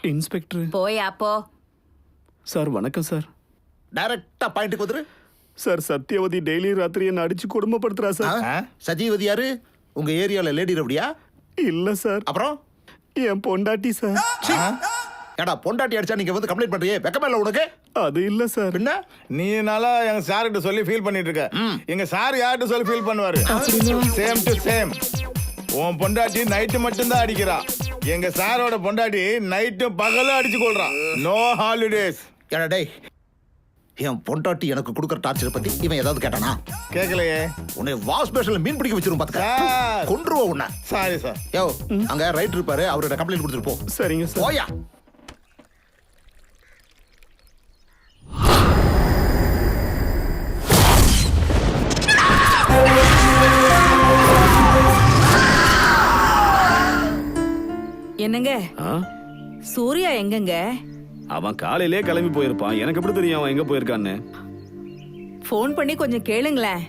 Inspector. போயா போ. Sir வணக்கம் சார். டைரக்டா பாயிண்ட்க்கு வந்துரு. சார் சத்யவதி டெய்லி ராத்திரி என்ன அடிச்சு கொடுமைப்படுத்துறா சார். சத்யவதி யாரு? உங்க ஏரியால லேடி ரவுடியா? இல்ல சார். அப்புறம் என் பொண்டாட்டி சார். ஏடா பொண்டாட்டி அடிச்சா நீங்க வந்து கம்ப்ளைண்ட் பண்றியே, வெக்கமே இல்ல உனக்கு? அது இல்ல சார். என்ன நீ நல்லா எங்க சார் கிட்ட சொல்லி ஃபீல் பண்ணிட்டு இருக்க. எங்க சார் யார்கிட்ட சொல்லி ஃபீல் பண்ணுவாரு? Same to same. உன் பொண்டாட்டி நைட்டு மட்டும்தான் அடிக்கிறா. எங்க சாரோட பொண்டாட்டி நைட்டு பகலும் அடிச்சு கொள்றான். No holidays. ஏடா டேய், என் பொண்டாட்டி எனக்கு கொடுக்குற டார்ச்சர் பத்தி இவன் ஏதாவது கேட்டானா? கேட்கலையே. உன்னை வாஷ் பேஷன்ல மீன் பிடிக்க வச்சிரும் பாத்துக்க. சார் கொன்றுவா உன்னை. Sorry sir. யோ அங்க ரைட் இருப்பாரு, அவரோட கம்ப்ளைண்ட் கொடுத்துட்டு போ. சரிங்க சார். போயா. என்னங்க சூர்யா எங்கங்க? அவன் காலையிலே கிளம்பி போயிருப்பான். எனக்கு எப்படி தெரியும் அவன் எங்க போயிருக்கான்னு? போன் பண்ணி கொஞ்சம் கேளுங்களேன்.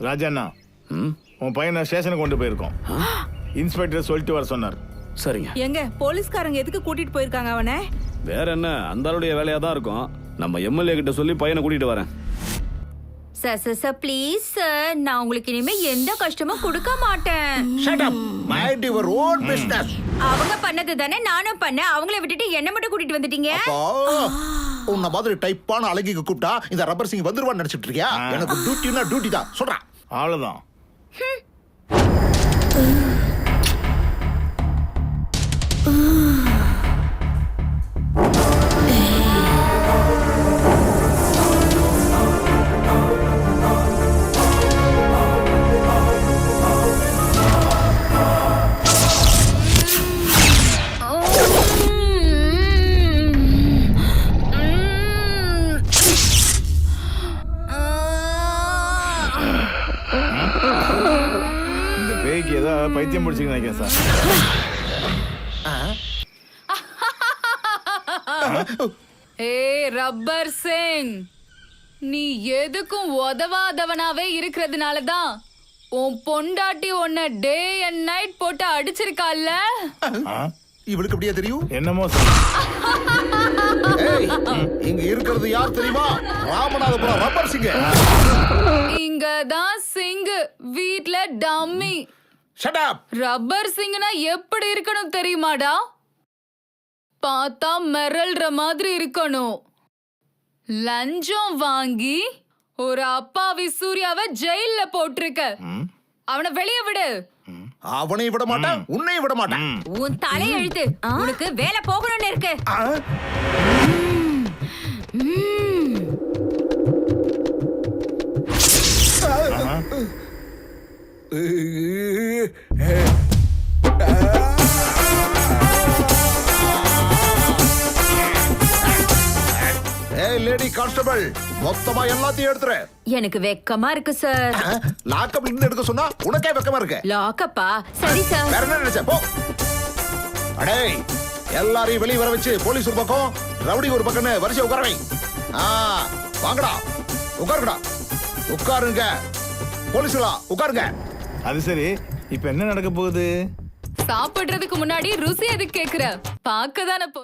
ராஜண்ணா, உன் பையனை ஸ்டேஷனுக்கு கொண்டு போயிருக்கோம். இன்ஸ்பெக்டர் சொல்லிட்டு வர சொன்னார். சரிங்க. எங்க போலீஸ்காரங்க எதுக்கு கூட்டிட்டு போயிருக்காங்க அவனை? வேற என்ன, அந்த ஆளுடைய வேலையா தான் இருக்கும். நம்ம எம்எல்ஏ கிட்ட சொல்லி பையனை கூட்டிட்டு வரேன். சார் ப்ளீஸ் சார், நான் உங்களுக்கு இனிமே எந்த கஷ்டமும் கொடுக்க மாட்டேன். Shut up. Mind your own business. அவங்க பண்ணது தானே நானும் பண்ணேன். அவங்கள விட்டுட்டு என்ன மட்டும் கூட்டிட்டு வந்துட்டீங்க. உன்ன மாதிரி டைப்பான அழகிக்கு கூப்பிட்டா இந்த ரப்பர் சிங் வந்துருவான்னு நினைச்சிட்டு இருக்கியா? எனக்கு டியூட்டினா டியூட்டி தான் சொல்றேன். அவ்வளவுதான். இந்த பேய்க்கு ஏதோ பைத்தியம் பிடிச்சிங்க நினைக்கிறேன் சார். ஏய் ரப்பர் சிங், நீ எதுக்கும் உதவாதவனாவே இருக்கிறதுனால தான் உன் பொண்டாட்டி உன்னை டே அண்ட் நைட் போட்டு அடிச்சிருக்கால. இவளுக்கு அப்படியே தெரியும்? என்னமோ சார். ஏய், இங்க இருக்கிறது யார் தெரியுமா? ராமநாதபுரம் ரப்பர் சிங். இங்கதான் சிங், வீட்ல டம்மி. Shut up. ரப்பர் சிங்னா எப்படி இருக்கணும் தெரியுமாடா? பார்த்தா மிரள்ற மாதிரி இருக்கணும். லஞ்சம் வாங்கி ஒரு அப்பாவி சூர்யாவை ஜெயில்ல போட்டிருக்க. அவனை வெளிய விடு. அவனை விட மாட்டான், உன்னை விட மாட்டான். உன் தலை எழுத்து. உனக்கு வேலை போகணும்னு இருக்கு. ஏய் லேடி கான்ஸ்டபிள், மொத்தமா எல்லாத்தையும் எடுத்துரு. எனக்கு வெக்கமா இருக்கு சார். லாக்கப் இருந்து எடுக்க சொன்னா உனக்கே வெக்கமா இருக்கு. லாக்கப்பா? சரி சார். வேற என்ன நினைச்ச? போ. அடே, எல்லாரையும் வெளிய வர வச்சு போலீஸ் ஒரு பக்கம், ரவுடி ஒரு பக்கம்னு வரிசை உட்காரவை. வாங்கடா, உட்காருங்கடா, உட்காருங்க. போலீஸ்களா உட்காருங்க. அது சரி, இப்ப என்ன நடக்க போகுது? சாப்பிடுறதுக்கு முன்னாடி ருசி எதுக்கு கேக்குற? பார்க்கதானே போ.